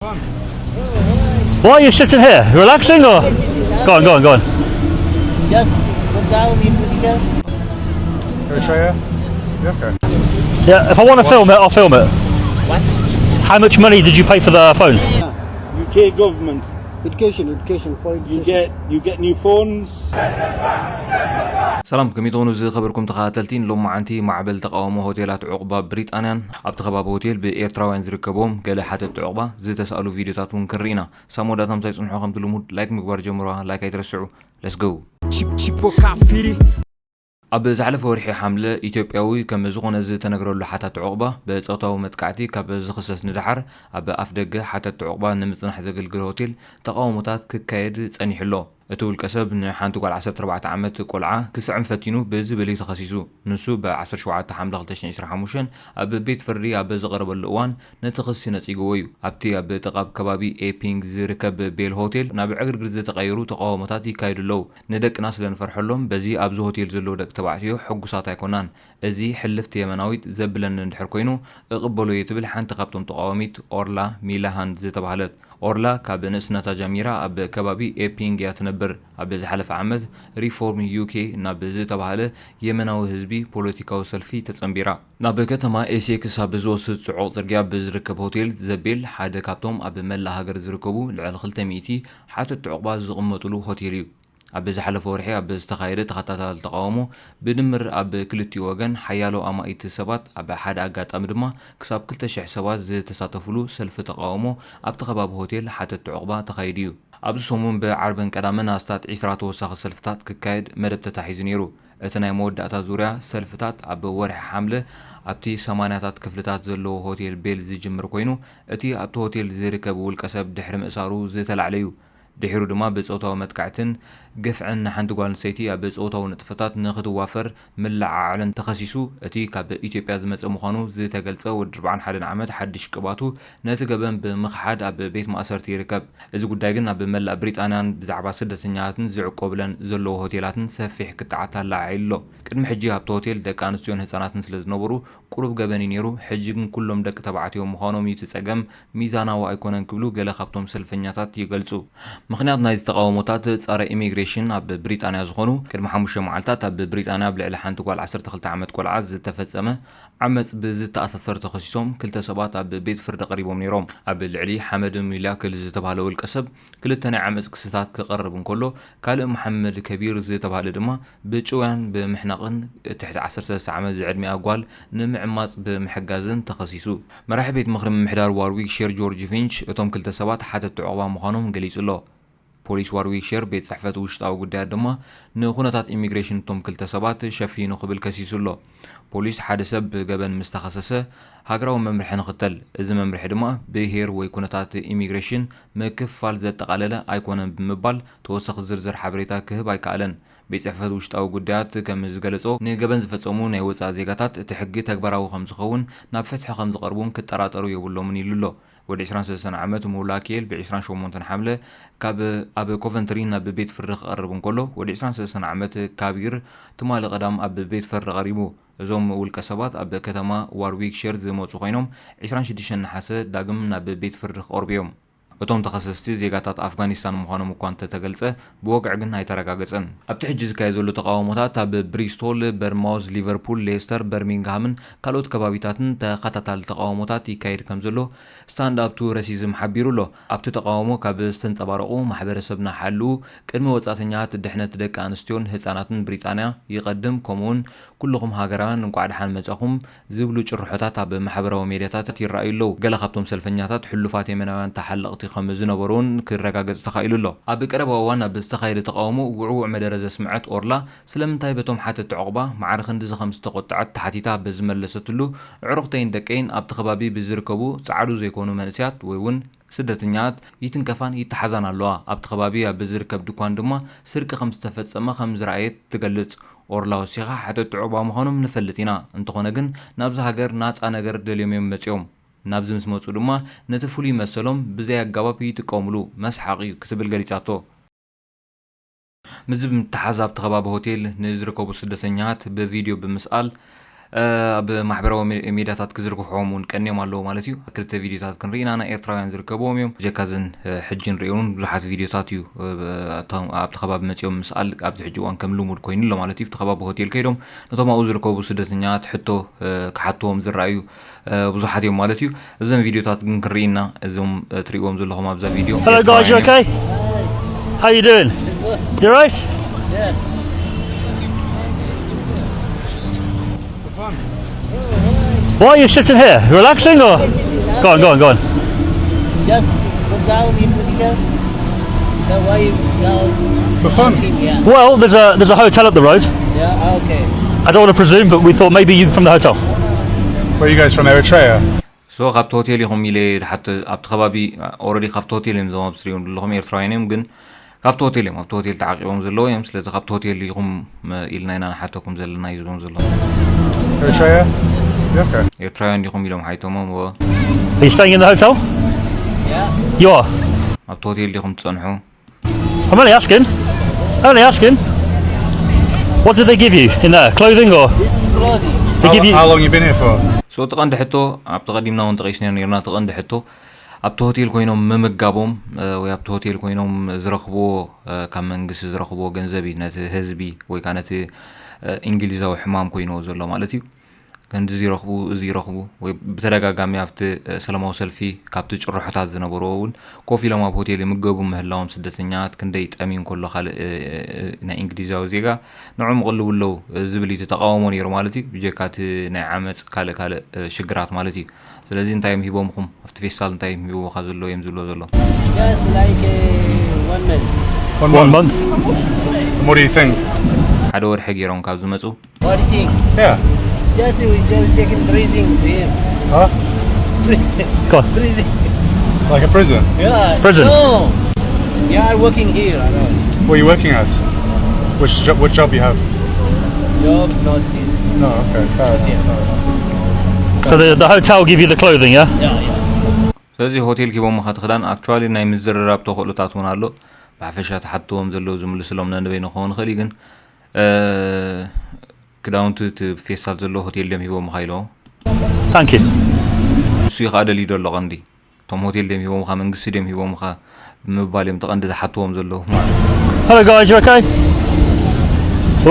Why are you sitting here? Relaxing or? Go on, go on, go on. Just look down in the picture. Can I show you? Yeah, okay. Yeah, if I want to film it, I'll film it. What? How much money did you pay for the phone? UK government. Education for education. You get new phones. سلام كميتونو زي خبركم تخاتلتين لو معنتي معبل تقاومو هوتيلات عقبة بريطانيا ابت خباب هوتيل بإيرتراوين زركبوم قال حاتت عقبة زي تسألوا فيديوهات ونكرينا سامو داتم زي صنحو خم دلومود لايك مكبر جمروها لايك يترسعوا let's go أب زحلف ورحي حملة إثيوبياوي كم زغون زي تنقروا حتى عقبة بتصوتوا متكعتي كاب زخصص ندحر أب أفدق حتى عقبة نمتن حزق الهوتيل تقاومتات ككايد تصنيح له أتول كسب إن حانتو قال 14 عامات قلعة كسعن فتينو بزبلي تخصيصو نسو ب10 شوعات حملة 2025 أب بيت فري أب زغرب الأوان نتخصص نتيجويو أبتي أب تقاب كبابي إيبينغ زركب بالهوتيل نابع غرغر تغيروا تقاومتات يكايد له ندك ناس لنفرحلهم بزي أبزو هوتيل زلو دك تبعتيو حقوسات يكونان ازي حلفت يمناويت زبلن ندحر كوينو اقبلوا يتبل حانت قبتم تقاوميت أورلا ميلاهاند زي تبعلت أورلا كابنس نتا جميرة أب كبابي إيبينغ يتنبر أب زحلف عمد ريفورم يوكي ناب زي تبعله يمناو هزبي بوليتيكاو سلفي تتنبيرا ناب كتما إيسيكس أب زوسد سعود ترقيا بزركب هوتيل زبيل حاد كابتم أب ملا هاجر زركبو لعل خلتميتي حتى تعقباز زغمتلو هوتيليو أب زحلف ورحي أب استخايرة تخطاطها التقاومو بدمر أب كلتي وغن حيالو أما إيت سبات أب حد أقات أمدما كساب كلتا شح سبات زي تساتفلو سلف تقاومو أب تخباب هوتيل حتى تعقبا تخايديو أب سومون بعربن كدامن أستات عسرات وساق سلفتات ككايد مدب تتحيز نيرو اتناي مود أتا زوريا سلفتات أب ورح حملة أبتي سمانياتات كفلتات زلو هوتيل بيل زي جمر كوينو اتي أبتو هوتيل زي ركبو الكسب دحرم إسارو زي تلعليو دحيرو دما بصوتاو متكعتن قفعن حنت قال سيتي بصوتاو نطفتات نخدو وافر ملع علن تخصيصو اتي كاب ايثيوبيا زمص مخانو زي تገልጸው ወድርባን ሓደን ዓመት ሓድሽ ቅባቱ ነቲ ገበን ብምኽሓድ ኣብ ቤት ማእሰርቲ ይርከብ እዚ ጉዳይ ግን ኣብ መላእ ብሪጣንያን ብዛዕባ ስደተኛታትን ዝዕቆብለን ዘለዎ ሆቴላትን ሰፊሕ ክትዓታላ ዓይሎ ቅድሚ ሕጂ ኣብቲ ሆቴል ደቂ ኣንስትዮን ህፃናትን ስለ ዝነበሩ ቁሩብ ገበን ነይሩ ሕጂ ግን ኩሎም ደቂ ተባዕትዮም ምዃኖም እዩ ትጸገም ሚዛናዊ ኣይኮነን ክብሉ ገለ ካብቶም ሰልፈኛታት ይገልጹ ምኽንያት ናይ ዝተቃውሞታት ጸረ ኢሚግሬሽን ኣብ ብሪጣንያ ዝኾኑ ቅድሚ 5 መዓልታት ኣብ ብሪጣንያ ብልዕሊ ሓንቲ ጓል 12 ዓመት ቆልዓ ዝተፈጸመ ዓመጽ ብዝተኣሳሰር ተኸሲሶም ክልተ ሰባት ኣብ ቤት ፍርዲ ቀሪቦም ነይሮም ኣብ ልዕሊ ሓመድ ሚላክል ዝተባሃለ ውልቀ ሰብ ክልተ ናይ ዓመጽ ክስታት ክቐርብ እንከሎ ካልእ መሐመድ ከቢር ዝተባሃለ ድማ ብጭውያን ብምሕናቕን ትሕቲ 13 ዓመት ዝዕድሜ ጓል ንምዕማጽ ብምሕጋዝን ተኸሲሱ መራሒ ቤት ምኽሪ ምምሕዳር ዋርዊክሸር ጆርጅ ፊንች እቶም ክልተ ሰባት ሓተት ዕቑባ ምዃኖም ገሊጹሎ ፖሊስ ዋርዊክሸር ቤት ጽሕፈት ውሽጣዊ ጉዳያት ድማ ንኹነታት ኢሚግሬሽን ቶም ክልተ ሰባት ሸፊኑ ክብል ከሲሱሎ ፖሊስ ሓደ ሰብ ብገበን ምስተኸሰሰ ሃገራዊ መምርሒ ንኽተል እዚ መምርሒ ድማ ብሄር ወይ ኩነታት ኢሚግሬሽን ምክፋል ዘጠቓለለ ኣይኮነን ብምባል ተወሳኺ ዝርዝር ሓበሬታ ክህብ ኣይከኣለን ቤት ጽሕፈት ውሽጣዊ ጉዳያት ከም ዝገለጾ ንገበን ዝፈጸሙ ናይ ወጻኢ ዜጋታት እቲ ሕጊ ተግባራዊ ከም ዝኸውን ናብ ፍትሒ ከም ዝቐርቡን ክጠራጠሩ የብሎምን ኢሉሎ ወዲ 23 ዓመት ሙላኪል ብ28 ሓምለ ካብ ኣብ ኮቨንትሪ ናብ ቤት ፍርዲ ክቐርብ እንከሎ ወዲ 23 ዓመት ካቢር ትማሊ ቀዳም ኣብ ቤት ፍርዲ ቀሪቡ እዞም ውልቀ ሰባት ኣብ ከተማ ዋርዊክሸር ዝመጹ ኮይኖም 26 ነሓሰ ዳግም ናብ ቤት ፍርዲ ክቐርቡ እዮም እቶም ተኸሰስቲ ዜጋታት ኣፍጋኒስታን ምዃኖም እኳ እንተተገልጸ ብወግዕ ግን ኣይተረጋገጸን ኣብቲ ሕጂ ዝካየድ ዘሎ ተቃውሞታት ኣብ ብሪስቶል በርማውዝ ሊቨርፑል ሌስተር በርሚንግሃምን ካልኦት ከባቢታትን ተኸታታሊ ተቃውሞታት ይካየድ ከም ዘሎ ስታንድ ኣፕ ቱ ራሲዝም ሓቢሩሎ ኣብቲ ተቃውሞ ካብ ዝተንጸባረቑ ማሕበረሰብና ሓልው ቅድሚ ወጻተኛታት ድሕነት ደቂ ኣንስትዮን ህፃናትን ብሪጣንያ ይቐድም ከምኡውን ኩልኹም ሃገራውያን እንኳዕ ደሓን መጻኹም ዝብሉ ጭርሖታት ኣብ ማሕበራዊ ሚድያታት ይረኣዩ ኣለዉ ገለ ካብቶም ሰልፈኛታት ሕሉፋት የመናውያን ተሓለቕቲ ከም ዝነበሩን ክረጋገጽ ተኻኢሉሎ ኣብ ቀረባ እዋን ኣብ ዝተኻየደ ተቃውሞ ውዕውዕ መደረ ዘስምዐት ኦርላ ስለምንታይ በቶም ሓተት ዕቑባ ማዕረ ክንዲ ከም ዝተቆጠዐት ተሓቲታ ብዝመለሰትሉ ዕሩኽተይን ደቀይን ኣብቲ ከባቢ ብዝርከቡ ጻዕዱ ዘይኮኑ መንእስያት ወይ እውን ስደተኛት ይትንከፋን ይተሓዛን ኣለዋ ኣብቲ ከባቢ ኣብ ዝርከብ ድኳን ድማ ስርቂ ከም ዝተፈጸመ ከም ዝረኣየት ትገልጽ ኦርላ ወሲኻ ሓተት ዕቑባ ምዃኖም ንፈልጥ ኢና እንተኾነ ግን ናብዚ ሃገር ናፃ ነገር ደልዮም እዮም መጽኦም ናብዚ ምስ መጹ ድማ ነቲ ፍሉይ መሰሎም ብዘይ ኣገባብ ይጥቀሙሉ መስሓቂ ክትብል ገሊጻቶ ምዝብ ምትሓዝ ኣብቲ ከባቢ ሆቴል ንዝርከቡ ስደተኛት ብቪድዮ ብምስኣል بمحبراዊ ሚዲያታት ክዝርግሕዎም እውን ቀኒዮም ኣለዉ ማለት እዩ ክልተ ቪድዮታት ክንርኢና ናይ ኤርትራውያን ዝርከብዎም እዮም ጀካዝን ሕጂ ንሪኦን ብዙሓት ቪድዮታት እዩ ኣብቲ ከባቢ መፂኦም ምስኣል ኣብዚ ሕጂ እዋን ከም ልሙድ ኮይኑ ኣሎ ማለት እዩ እቲ ከባቢ ሆቴል ከይዶም ነቶም ኣብኡ ዝርከቡ ስደተኛታት ሕቶ ክሓትዎም ዝረኣዩ ብዙሓት እዮም ማለት እዩ እዘን ቪድዮታት ግን ክንርኢና እዞም ትሪእዎም ዘለኹም ኣብዛ ቪድዮ Hello guys, you okay? How you doing? You right? Yeah. Why are you sitting here? Relaxing or? Go on, go on, go on. Just look down in the picture. So why you down? For fun. Yeah. Well, there's a hotel up the road. Yeah, okay. I don't want to presume, but we thought maybe you from the hotel. Where are you guys from, Eritrea? So ካብቲ ሆቴል ኢኹም ኢለ ሓቲ ኣብቲ ከባቢ ኦልሬዲ ካብቲ ሆቴል እዮም ዞም ኣብስሪኦም ዘለኹም ኤርትራውያን እዮም ግን ካብቲ ሆቴል እዮም ኣብቲ ሆቴል ተዓቂቦም ዘለዉ እዮም ስለዚ ካብቲ ሆቴል ኢኹም ኢልና ኢና ንሓተኩም ዘለና እዩ ዝብሎም ዘለኹም Eritrea? Yeah, okay. ኤርትራውያን ኢኹም ኢሎም ሓይቶሞም Are you staying in the hotel? Yeah. You are. ኣብቲ ሆቴል ኢኹም ትፀንሑ I'm only asking. Only asking. What did they give you in there? Clothing or? This is clothing. They give you. How long you been here for? So تقند حتى عبد قديمنا ونتقيسنا نيرنا تقند حتى عبد هوتيل كوينهم ممجابهم وعبد هوتيل كوينهم زرقبو كمان جس زرقبو جنزبي نت هزبي وكانت إنجليزا وحمام كوينو زلوا مالتي كان زيرقبو وبترجع جامعة في سلام وصل فيه كابتش الروحات زنبرون كوفي لما بهوتيل مجابهم مهلاهم سدتنيات كان ديت أمين كله خال نا إنجليزا وزيجا نعم قلوا له زبلي تتقاومون يرمالتي بيجكات نعمت كاله شجرات مالتي فلازم تايم هيبومكم في فيصل تايم هيبوم خازلو يمزلو زلو Just like 1 month. One month. What do you think? حدور حجيرون كابز مزو What do you think? Yeah. Just we just taking breathing here. Huh? Go on. Breathing. Like a prison? Yeah. Prison. No. You are working here. I know. What are you working as? What job you have? Job, no still. No, okay, fair enough. So the hotel give you the clothing, yeah? Yeah, yeah. ስለዚህ ሆቴል ኪቦም ማኻትኽዳን አክቹዋሊ ናይ ምዝርራብ ተኽእሎታት እውን ኣሎ ብሓፈሻ ተሓትዎም ዘለዉ ዝምልስሎም ነንበይ ንኸውን ንኽእል ግን ክዳውንቲ እቲ ፌስታል ዘለዎ ሆቴል ደም ሂቦም ኻኢሎም Thank you. እሱ ኢኻ ደልዩ ደሎ ቀንዲ እቶም ሆቴል ደም ሂቦም ኻ መንግስቲ ደም ሂቦም ኻ ብምባል እዮም ተቐንዲ ዝሓትዎም ዘለዉ ማለት Hello guys, you okay?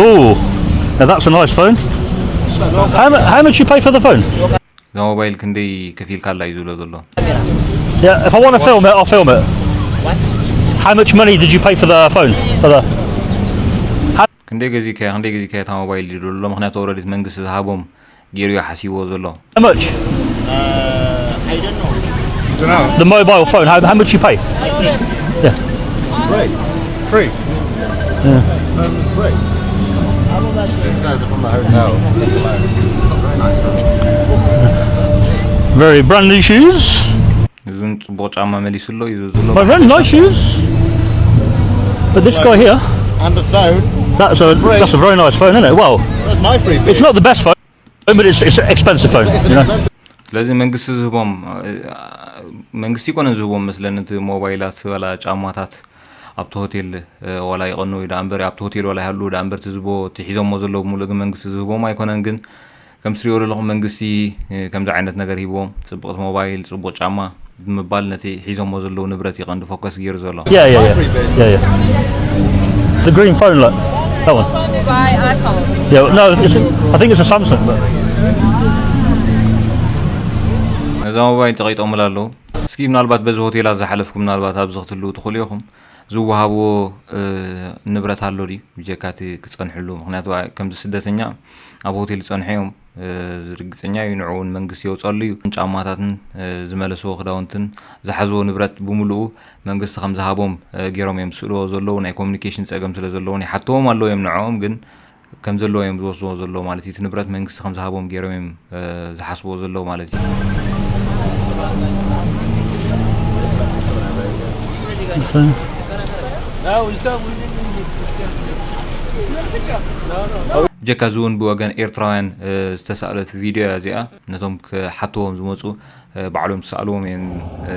Oh, now that's a nice phone. How much you pay for the phone? እዛ ሞባይል ክንደይ ከፊል ካላ እዩ ዝብሎ ዘሎ Yeah, if I want to film it, I'll film it. What? How much money did you pay for the phone? For the ክንደይ ገዚከ እታ ሞባይል ይሉ ዘሎ ምክንያቱ ኦልሬዲ መንግስቲ ዝሃቦም ገይሩ ሓሲብዎ ዘሎ how much? I don't know. You don't know? The mobile phone. How much you pay? Yeah. Free. How about From the hotel. Very brand new shoes. እዙን ጽቡቕ ጫማ መሊሱሎ እዩ ዘሎ My very nice shoes. But this guy here, And the phone. that's a very nice phone, isn't it? Well, That's my free it's not the best phone, but it's an expensive phone. You know. ስለዚ መንግስቲ ዝህቦም መንግስቲ ይኮነ ዝህቦም መስለን እቲ ሞባይላት ወላ ጫማታት ኣብቲ ሆቴል ወላ ይቐኑ ኢዳ እምበር ኣብቲ ሆቴል ወላ ይሃሉ ኢዳ እምበር ትዝቦ ትሒዞሞ ዘለዉ ሙሉእ ግን መንግስቲ ዝህቦም ኣይኮነን ግን ከም ትሪኦ ዘለኹም መንግስቲ ከምዚ ዓይነት ነገር ሂቦም ጽቡቕቲ ሞባይል ጽቡቕ ጫማ ብምባል ነቲ ሒዞሞ ዘለዉ ንብረት ይቐንዲ ፎከስ ገይሩ ዘሎ Yeah. The green phone, look. That one. Buy iPhone. Yeah, no, I think it's a Samsung. But እዛ ሞባይል ተቐይጦም ኣለዉ እስኪ ምናልባት በዚ ሆቴላት ዝሓለፍኩም ምናልባት ኣብዚ ክትህልዉ ትኽእሉ ኢኹም ዝወሃብዎ ንብረት ኣሎ ድዩ ብጀካቲ ክፀንሕሉ ምክንያቱ ከምዚ ስደተኛ ኣብ ሆቴል ዝፀንሐ እዮም ርግፀኛ እዩ ንዕኡን መንግስቲ የውፀሉ እዩ ጫማታትን ዝመለስዎ ክዳውንትን ዝሓዝዎ ንብረት ብምሉኡ መንግስቲ ከም ዝሃቦም ገይሮም እዮም ዝስእልዎ ዘለዉ ናይ ኮሚኒኬሽን ፀገም ስለ ዘለዎም ይሓትዎም ኣለዉ እዮም ንዕኦም ግን ከም ዘለዎ እዮም ዝወስድዎ ዘለዉ ማለት እዩ እቲ ንብረት መንግስቲ ከም ዝሃቦም ገይሮም እዮም ዝሓስብዎ ዘለዉ ማለት እዩ ጀካ ዝውን ብወገን ኤርትራውያን ዝተሳእለት ቪድዮ እዚኣ ነቶም ክሓትዎም ዝመፁ ባዕሎም ዝሰኣልዎም እዮም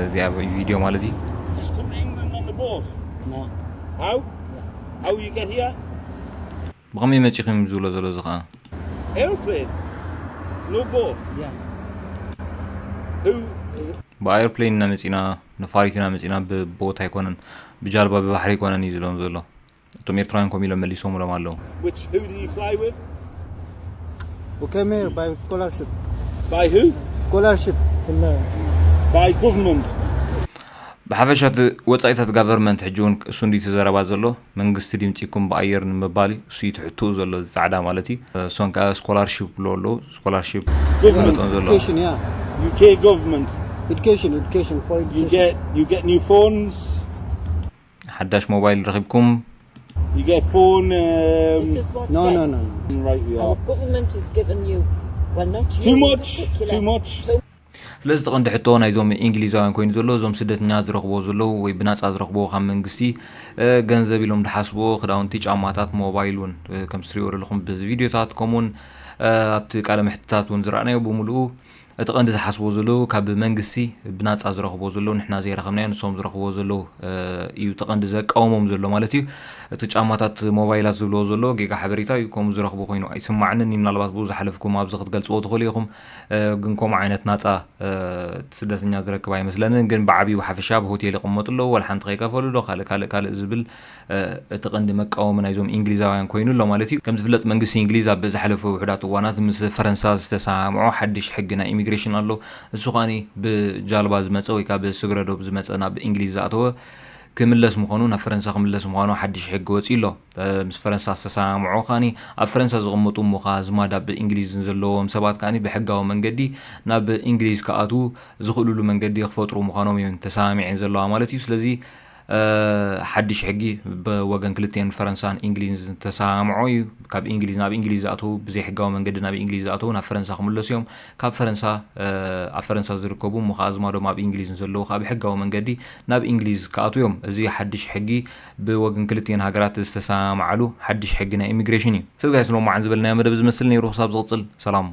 እዚኣ ቪድዮ ማለት እዩ Just come to England on the boat. No. How you get here? ብኸመይ መፂኹም ዝብሎ ዘሎ እዚ ከዓ Airplane. No both. Yeah. Who? بأيربلين نمسينا نفاريتنا مسينا ببوت هيكونن بجالبة ببحر يكونن يزلون زلو توم يرتران كوميلو مليسوم ولا مالو Who did you fly with? We came here by scholarship. By who? Scholarship. By government. بحفشات وصايتات غفرمنت حجون እሱ እንዲ ተዘረባ ዘሎ መንግስቲ ድምጽኩም በአየር ንምባሊ እሱ ይትሕቱ ዘሎ ዛዕዳ ማለቲ ሶንካ ስኮላርሺፕ ሎሎ ስኮላርሺፕ Education, yeah. UK government. Education for education. You get new phones. ሓዳሽ ሞባይል ረኺብኩም You get phone. This is what No. Right, we our are. government is giving you. Well, not you. Too in much. particular. Too much. ስለዚ ተቐንዲ ሕቶ ናይዞም እንግሊዛውያን ኮይኑ ዘሎ እዞም ስደተኛ ዝረኽቦ ዘለዉ ወይ ብናፃ ዝረኽቦ ካብ መንግስቲ ገንዘብ ኢሎም ድሓስቦ ክዳውንቲ ጫማታት ሞባይል እውን ከም ትሪእዎ ዘለኹም በዚ ቪድዮታት ከምኡውን ኣብቲ ቃለ ምሕትታት እውን ዝረኣናዮ ብምሉኡ እቲ ቀንዲ ዝሓስቦ ዘለዉ ካብ መንግስቲ ብናፃ ዝረኽቦ ዘለዉ ንሕና ዘይረኸብናዮ ንሶም ዝረኽቦ ዘለዉ እዩ እቲ ቀንዲ ዘቃወሞም ዘሎ ማለት እዩ እቲ ጫማታት ሞባይላት ዝብልዎ ዘሎ ጌጋ ሓበሬታ እዩ ከምኡ ዝረኽቦ ኮይኑ ኣይስማዕንን ምናልባት ብኡ ዝሓለፍኩም ኣብዚ ክትገልፅዎ ትኽእሉ ኢኹም ግን ከምኡ ዓይነት ናፃ ስደተኛ ዝረክብ ኣይመስለንን ግን ብዓብዪ ብሓፈሻ ብሆቴል ይቕመጡ ኣለዉ ወላ ሓንቲ ከይከፈሉ ዶ ካልእ ዝብል እቲ ቀንዲ መቃወሚ ናይዞም እንግሊዛውያን ኮይኑ ኣሎ ማለት እዩ ከም ዝፍለጥ መንግስቲ እንግሊዝ ኣብ ዝሓለፈ ውሕዳት እዋናት ምስ ፈረንሳ ዝተሰማምዖ ሓድሽ ሕጊ ናይ ኢሚግሬሽን ኣሎ እሱ ኻኒ ብጃልባ ዝመፀ ወይ ከዓ ብስግረዶ ዝመፀ ናብ እንግሊዝ ዝኣተወ ክምለስ ምዃኑ ናብ ፈረንሳ ክምለስ ምዃኑ ሓድሽ ሕጊ ወፂኡ ኣሎ ምስ ፈረንሳ ዝተሰማምዖ ኻኒ ኣብ ፈረንሳ ዝቕመጡ እሞ ኻ ዝማዳ ብእንግሊዝ ዘለዎም ሰባት ካኒ ብሕጋዊ መንገዲ ናብ እንግሊዝ ከኣትዉ ዝኽእልሉ መንገዲ ክፈጥሩ ምዃኖም እዮም ተሰማሚዐን ዘለዋ ማለት እዩ ስለዚ ሓድሽ ሕጊ ብወገን ክልቴን ፈረንሳን እንግሊዝ ተሰማምዖ እዩ ካብ እንግሊዝ ናብ እንግሊዝ ዝኣተዉ ብዘይ ሕጋዊ መንገዲ ናብ እንግሊዝ ዝኣተዉ ናብ ፈረንሳ ክምለሱ እዮም ካብ ፈረንሳ ኣብ ፈረንሳ ዝርከቡ እሞ ከዓ ዝማዶም ኣብ እንግሊዝ ዘለዉ ከዓ ብሕጋዊ መንገዲ ናብ እንግሊዝ ከኣትዉ እዮም እዚ ሓድሽ ሕጊ ብወገን ክልቴን ሃገራት ዝተሰማምዓሉ ሓድሽ ሕጊ ናይ ኢሚግሬሽን እዩ ስለዚ ጋይስ ሎማዓን ዝበልናዮ መደብ ዝመስል ነይሩ ክሳብ ዝቕፅል ሰላም